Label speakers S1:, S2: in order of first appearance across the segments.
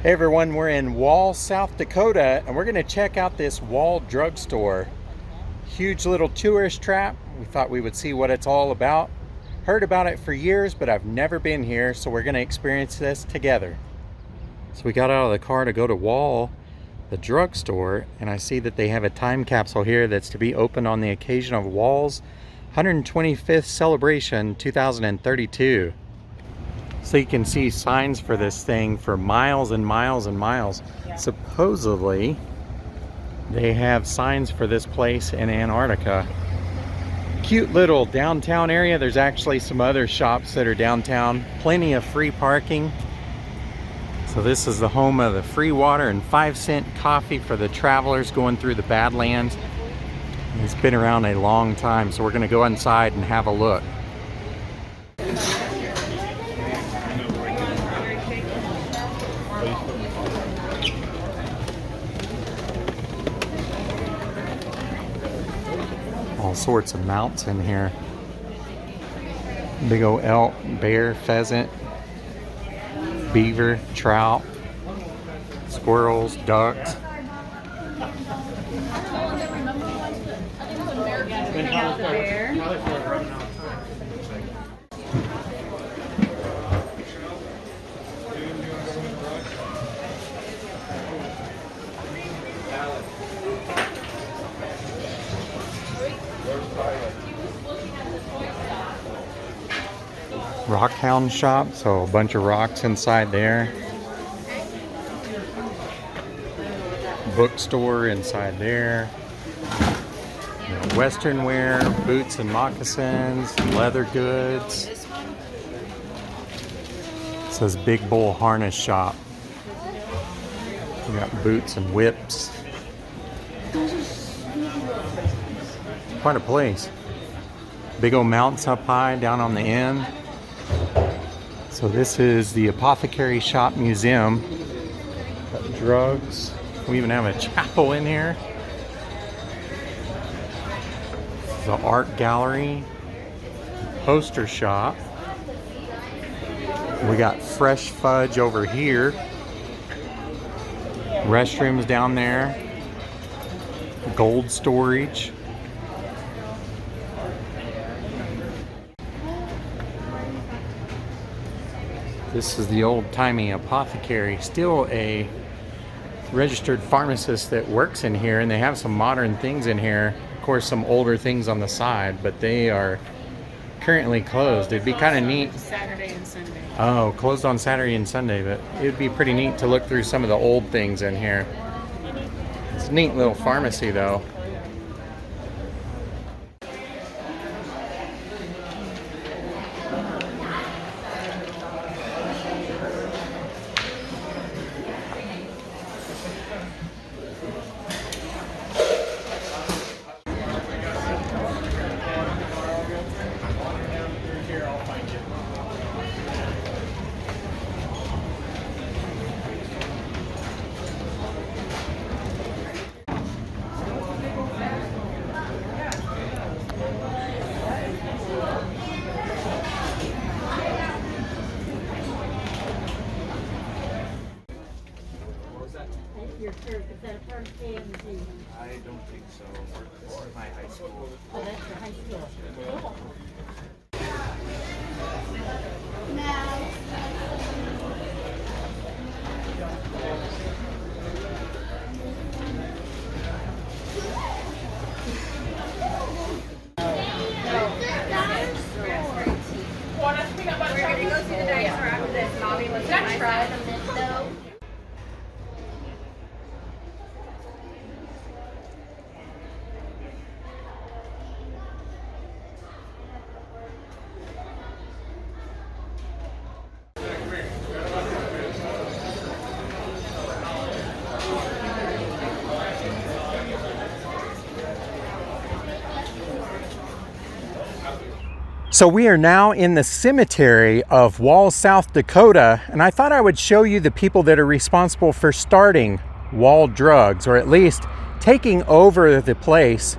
S1: Hey everyone, we're in Wall, South Dakota, and we're going to check out this Wall drugstore. Huge little tourist trap. We thought we would see what it's all about. Heard about it for years, but I've never been here, so we're going to experience this together. So we got out of the car to go to Wall, the drugstore, and I see that they have a time capsule here that's to be opened on the occasion of Wall's 125th celebration 2032. So you can see signs for this thing for miles and miles and miles. Yeah. Supposedly, they have signs for this place in Antarctica. Cute little downtown area. There's actually some other shops that are downtown. Plenty of free parking. So this is the home of the free water and 5-cent coffee for the travelers going through the Badlands. It's been around a long time, so we're going to go inside and have a look. All sorts of mounts in here. Big old elk, bear, pheasant, beaver, trout, squirrels, ducks. Rockhound shop, so a bunch of rocks inside there. Bookstore inside there. Western wear, boots and moccasins, leather goods. It says Big Bull Harness Shop. We got boots and whips. Quite a place. Big old mounts up high down on the end. So this is the Apothecary Shop Museum. Got drugs. We even have a chapel in here. The art gallery. Poster shop. We got fresh fudge over here. Restrooms down there. Gold storage. This is the old-timey apothecary, still a registered pharmacist that works in here, and they have some modern things in here. Of course, some older things on the side, but they are currently closed. It'd be kind of neat.
S2: Saturday and Sunday.
S1: Oh, closed on Saturday and Sunday, but it'd be pretty neat to look through some of the old things in here. It's a neat little pharmacy, though.
S3: I don't think so. This is my high school.
S2: Oh, that's your high school. Cool.
S4: We're gonna go see the dinosaur after this. Mommy was gonna try them though.
S1: So we are now in the cemetery of Wall, South Dakota, and I thought I would show you the people that are responsible for starting Wall Drugs, or at least taking over the place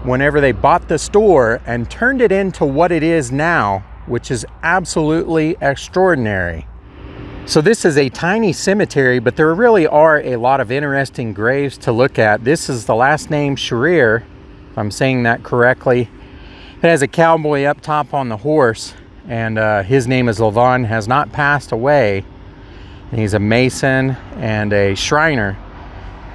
S1: whenever they bought the store and turned it into what it is now, which is absolutely extraordinary. So this is a tiny cemetery, but there really are a lot of interesting graves to look at. This is the last name Scherer, if I'm saying that correctly. It has a cowboy up top on the horse, and his name is Levon, has not passed away. And he's a Mason and a Shriner.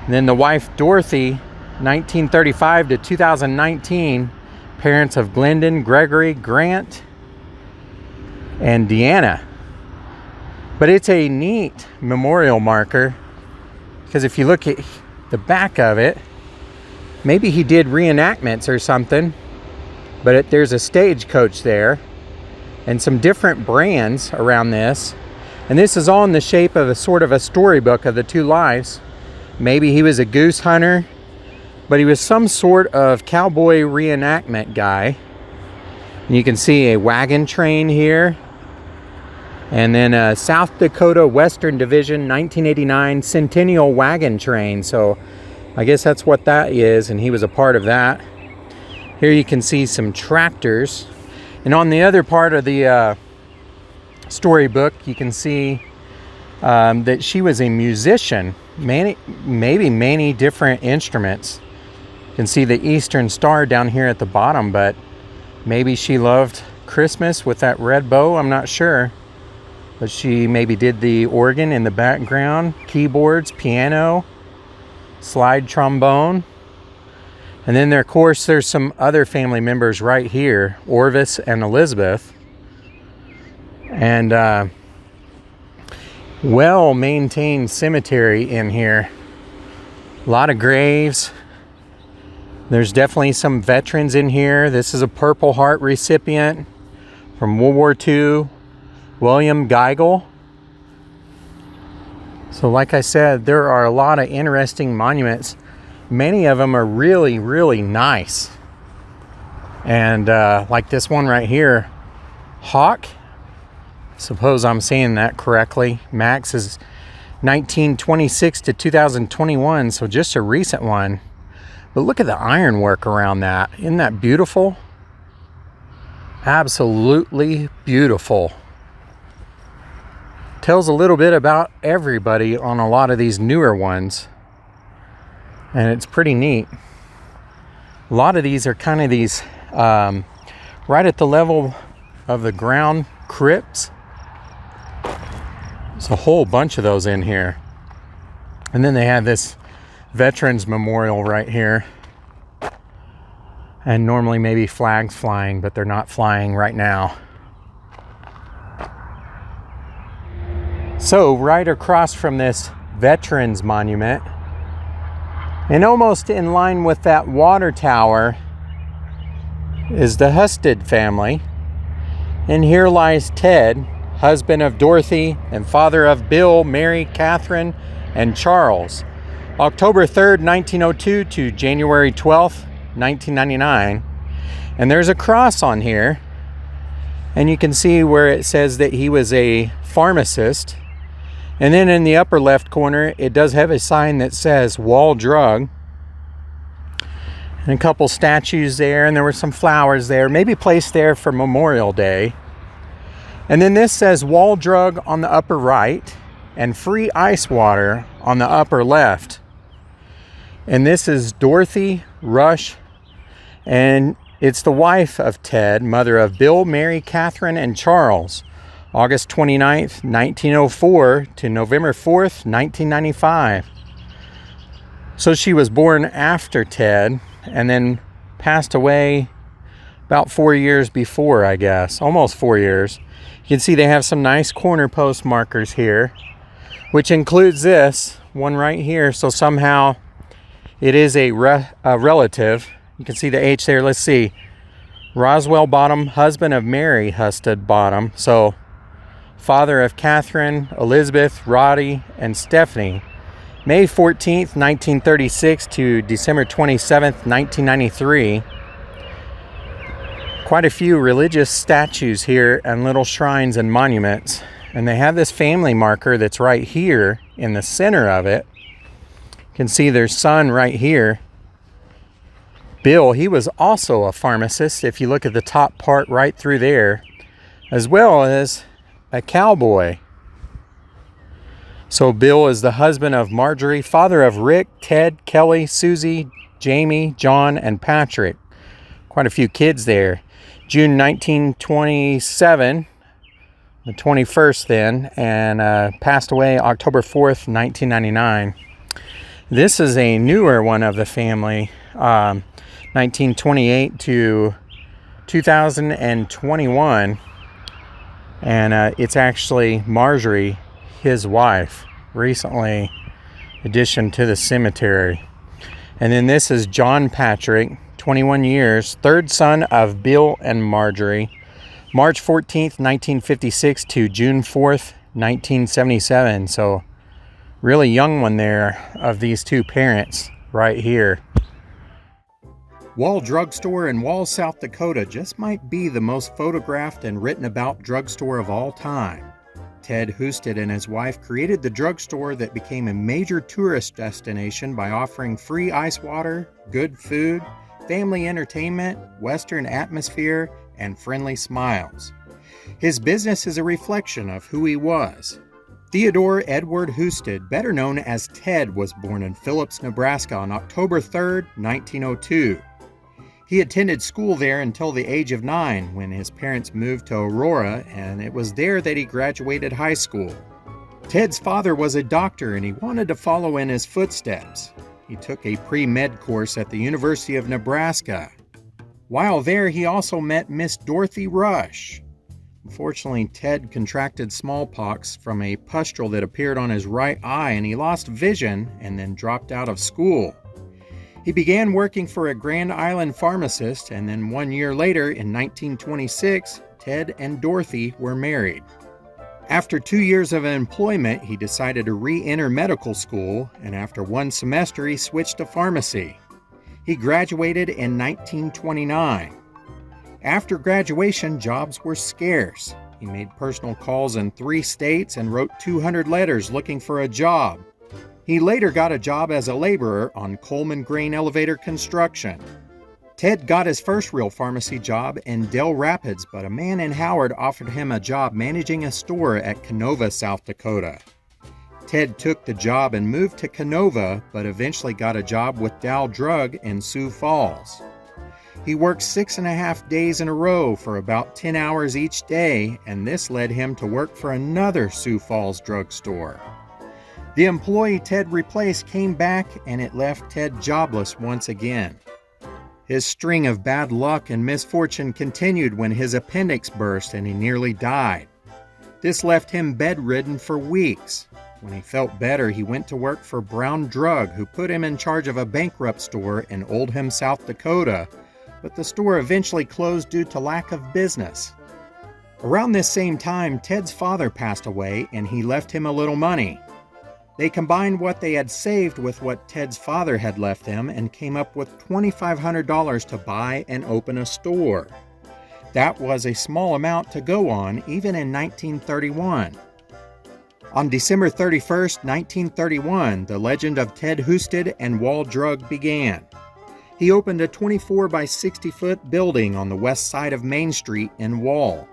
S1: And then the wife Dorothy, 1935 to 2019, parents of Glendon, Gregory, Grant, and Deanna. But it's a neat memorial marker, because if you look at the back of it, maybe he did reenactments or something, but there's a stagecoach there and some different brands around this. And this is all in the shape of a sort of a storybook of the two lives. Maybe he was a goose hunter, but he was some sort of cowboy reenactment guy. And you can see a wagon train here. And then a South Dakota Western Division 1989 Centennial Wagon Train. So I guess that's what that is, and he was a part of that. Here you can see some tractors. And on the other part of the storybook, you can see that she was a musician, maybe many different instruments. You can see the Eastern Star down here at the bottom, but maybe she loved Christmas with that red bow, I'm not sure. But she maybe did the organ in the background, keyboards, piano, slide trombone. And then there, of course, there's some other family members right here, Orvis and Elizabeth. And well-maintained cemetery in here. A lot of graves. There's definitely some veterans in here. This is a Purple Heart recipient from World War II. William Geigel. So like I said, there are a lot of interesting monuments. Many of them are really, really nice. And like this one right here, Hawk. Suppose I'm saying that correctly. Max is 1926 to 2021, so just a recent one. But look at the ironwork around that. Isn't that beautiful? Absolutely beautiful. Tells a little bit about everybody on a lot of these newer ones, and it's pretty neat. A lot of these are kind of these right at the level of the ground crypts. There's a whole bunch of those in here. And then they have this Veterans Memorial right here, and normally maybe flags flying, but they're not flying right now. So right across from this Veterans Monument, and almost in line with that water tower, is the Hustead family. And here lies Ted, husband of Dorothy and father of Bill, Mary, Catherine, and Charles. October 3rd, 1902 to January 12th, 1999. And there's a cross on here. And you can see where it says that he was a pharmacist. And then in the upper left corner, it does have a sign that says Wall Drug. And a couple statues there, and there were some flowers there, maybe placed there for Memorial Day. And then this says Wall Drug on the upper right, and free ice water on the upper left. And this is Dorothy Rush, and it's the wife of Ted, mother of Bill, Mary, Catherine, and Charles. August 29th, 1904 to November 4th, 1995. So she was born after Ted and then passed away about 4 years before, I guess. Almost 4 years. You can see they have some nice corner post markers here, which includes this one right here. So somehow it is a relative. You can see the H there. Let's see. Roswell Bottom, husband of Mary Hustead Bottom. So father of Catherine, Elizabeth, Rhetty, and Stephanie. May 14th, 1936 to December 27th, 1993. Quite a few religious statues here and little shrines and monuments. And they have this family marker that's right here in the center of it. You can see their son right here. Bill, he was also a pharmacist, if you look at the top part right through there, as well as a cowboy. So Bill is the husband of Marjorie, father of Rick, Ted, Kelly, Susie, Jamie, John, and Patrick. Quite a few kids there. June 1927, the 21st then, and passed away October 4th, 1999. This is a newer one of the family, 1928 to 2021, and it's actually Marjorie, his wife, recently addition to the cemetery. And then this is John Patrick, 21 years, third son of Bill and Marjorie, March 14th, 1956 to June 4th, 1977. So really young one there of these two parents right here. Wall Drugstore in Wall, South Dakota just might be the most photographed and written about drugstore of all time. Ted Hustead and his wife created the drugstore that became a major tourist destination by offering free ice water, good food, family entertainment, Western atmosphere, and friendly smiles. His business is a reflection of who he was. Theodore Edward Hustead, better known as Ted, was born in Phillips, Nebraska on October 3, 1902. He attended school there until the age of 9 when his parents moved to Aurora, and it was there that he graduated high school. Ted's father was a doctor and he wanted to follow in his footsteps. He took a pre-med course at the University of Nebraska. While there, he also met Miss Dorothy Rush. Unfortunately, Ted contracted smallpox from a pustule that appeared on his right eye, and he lost vision and then dropped out of school. He began working for a Grand Island pharmacist, and then 1 year later, in 1926, Ted and Dorothy were married. After 2 years of employment, he decided to re-enter medical school, and after 1 semester, he switched to pharmacy. He graduated in 1929. After graduation, jobs were scarce. He made personal calls in 3 states and wrote 200 letters looking for a job. He later got a job as a laborer on Coleman Grain Elevator construction. Ted got his first real pharmacy job in Del Rapids, but a man in Howard offered him a job managing a store at Canova, South Dakota. Ted took the job and moved to Canova, but eventually got a job with Dow Drug in Sioux Falls. He worked 6.5 days in a row for about 10 hours each day, and this led him to work for another Sioux Falls drugstore. The employee Ted replaced came back, and it left Ted jobless once again. His string of bad luck and misfortune continued when his appendix burst and he nearly died. This left him bedridden for weeks. When he felt better, he went to work for Brown Drug, who put him in charge of a bankrupt store in Oldham, South Dakota, but the store eventually closed due to lack of business. Around this same time, Ted's father passed away, and he left him a little money. They combined what they had saved with what Ted's father had left them and came up with $2,500 to buy and open a store. That was a small amount to go on, even in 1931. On December 31st, 1931, the legend of Ted Hustead and Wall Drug began. He opened a 24 by 60-foot building on the west side of Main Street in Wall.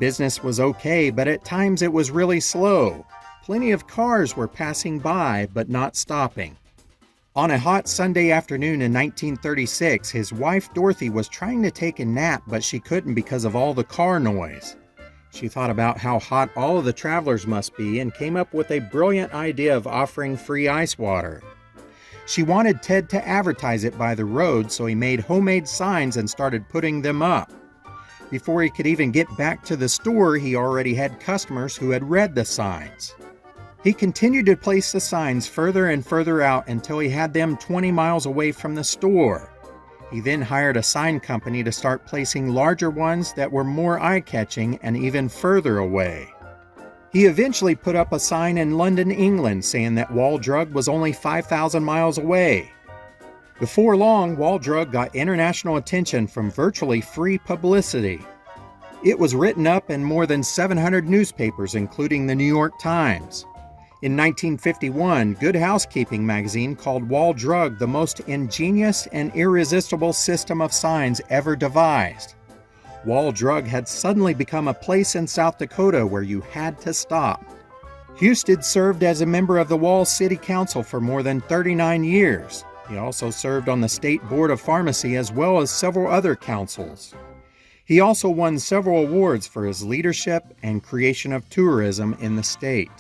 S1: Business was okay, but at times it was really slow. Plenty of cars were passing by, but not stopping. On a hot Sunday afternoon in 1936, his wife Dorothy was trying to take a nap, but she couldn't because of all the car noise. She thought about how hot all of the travelers must be and came up with a brilliant idea of offering free ice water. She wanted Ted to advertise it by the road, so he made homemade signs and started putting them up. Before he could even get back to the store, he already had customers who had read the signs. He continued to place the signs further and further out until he had them 20 miles away from the store. He then hired a sign company to start placing larger ones that were more eye-catching and even further away. He eventually put up a sign in London, England, saying that Wall Drug was only 5,000 miles away. Before long, Wall Drug got international attention from virtually free publicity. It was written up in more than 700 newspapers, including the New York Times. In 1951, Good Housekeeping magazine called Wall Drug the most ingenious and irresistible system of signs ever devised. Wall Drug had suddenly become a place in South Dakota where you had to stop. Hustead served as a member of the Wall City Council for more than 39 years. He also served on the State Board of Pharmacy as well as several other councils. He also won several awards for his leadership and creation of tourism in the state.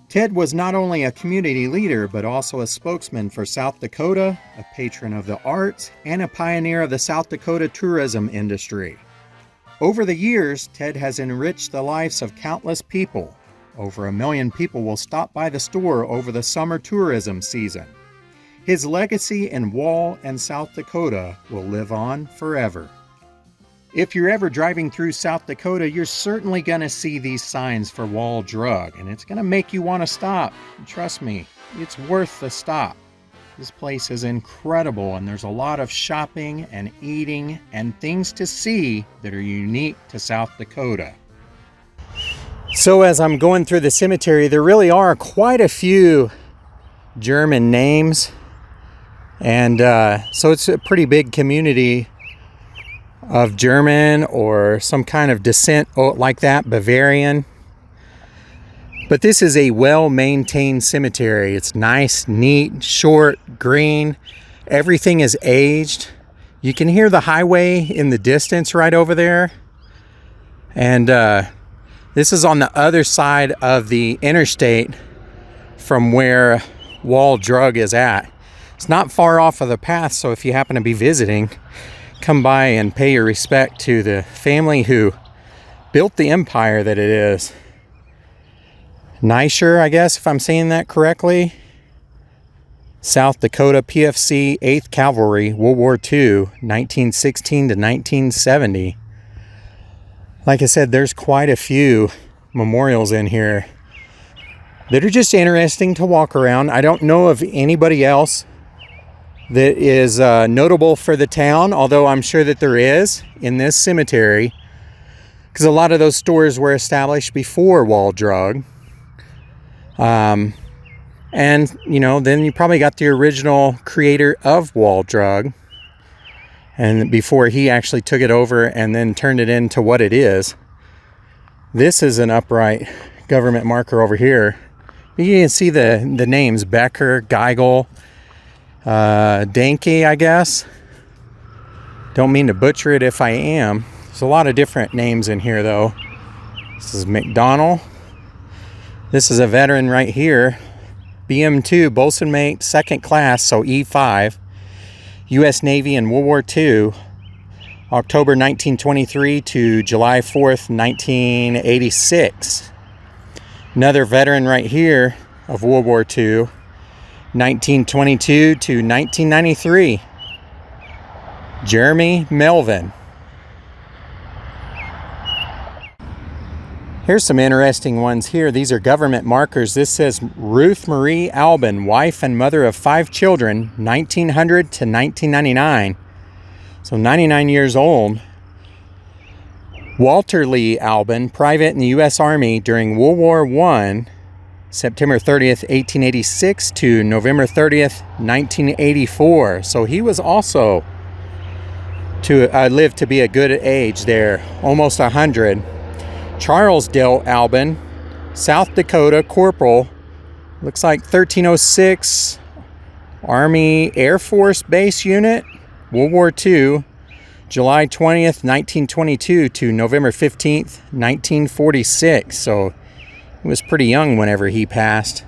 S1: Ted was not only a community leader, but also a spokesman for South Dakota, a patron of the arts, and a pioneer of the South Dakota tourism industry. Over the years, Ted has enriched the lives of countless people. Over 1 million people will stop by the store over the summer tourism season. His legacy in Wall and South Dakota will live on forever. If you're ever driving through South Dakota, you're certainly going to see these signs for Wall Drug, and it's going to make you want to stop. And trust me, it's worth the stop. This place is incredible, and there's a lot of shopping and eating and things to see that are unique to South Dakota. So as I'm going through the cemetery, there really are quite a few German names, and so it's a pretty big community of German or some kind of descent like that, Bavarian. But this is a well-maintained cemetery. It's nice, neat, short, green. Everything is aged. You can hear the highway in the distance right over there. And this is on the other side of the interstate from where Wall Drug is at. It's not far off of the path, so if you happen to be visiting, come by and pay your respect to the family who built the empire that it is. Neischer, I guess, if I'm saying that correctly. South Dakota PFC 8th Cavalry, World War II, 1916 to 1970. Like I said, there's quite a few memorials in here that are just interesting to walk around. I don't know of anybody else that is notable for the town, although I'm sure that there is in this cemetery, because a lot of those stores were established before Wall Drug. And, you know, then you probably got the original creator of Wall Drug, and before he actually took it over and then turned it into what it is. This is an upright government marker over here. You can see the names, Becker, Geigel, Danke, I guess. Don't mean to butcher it if I am. There's a lot of different names in here though. This is McDonald. This is a veteran right here. BM2, bosun mate, 2nd class, so E5. U.S. Navy in World War II, October 1923 to July 4th, 1986. Another veteran right here of World War II, 1922 to 1993. Jeremy Melvin. Here's some interesting ones here. These are government markers. This says Ruth Marie Albin, wife and mother of 5 children, 1900 to 1999. So 99 years old. Walter Lee Albin, private in the U.S. Army during World War I, September 30th, 1886 to November 30th, 1984. So he was also lived to be a good age there, almost 100. Charles Dale Albin, South Dakota Corporal, looks like 1306 Army Air Force Base Unit, World War II, July 20th, 1922 to November 15th, 1946. So he was pretty young whenever he passed.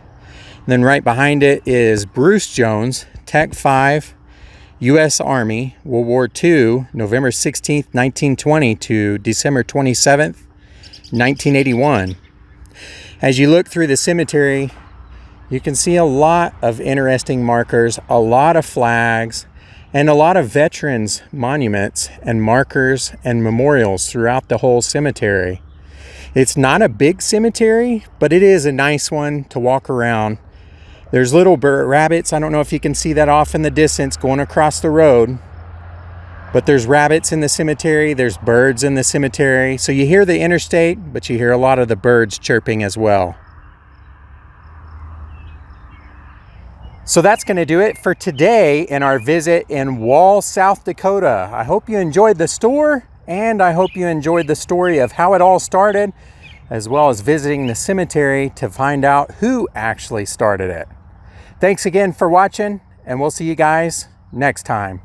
S1: And then right behind it is Bruce Jones, Tech 5, U.S. Army, World War II, November 16th, 1920 to December 27th, 1981. As you look through the cemetery, you can see a lot of interesting markers, a lot of flags, and a lot of veterans monuments and markers and memorials throughout the whole cemetery. It's not a big cemetery, but it is a nice one to walk around. There's little rabbits. I don't know if you can see that off in the distance going across the road. But there's rabbits in the cemetery, there's birds in the cemetery. So you hear the interstate, but you hear a lot of the birds chirping as well. So that's going to do it for today in our visit in Wall, South Dakota. I hope you enjoyed the store, and I hope you enjoyed the story of how it all started as well as visiting the cemetery to find out who actually started it. Thanks again for watching, and we'll see you guys next time.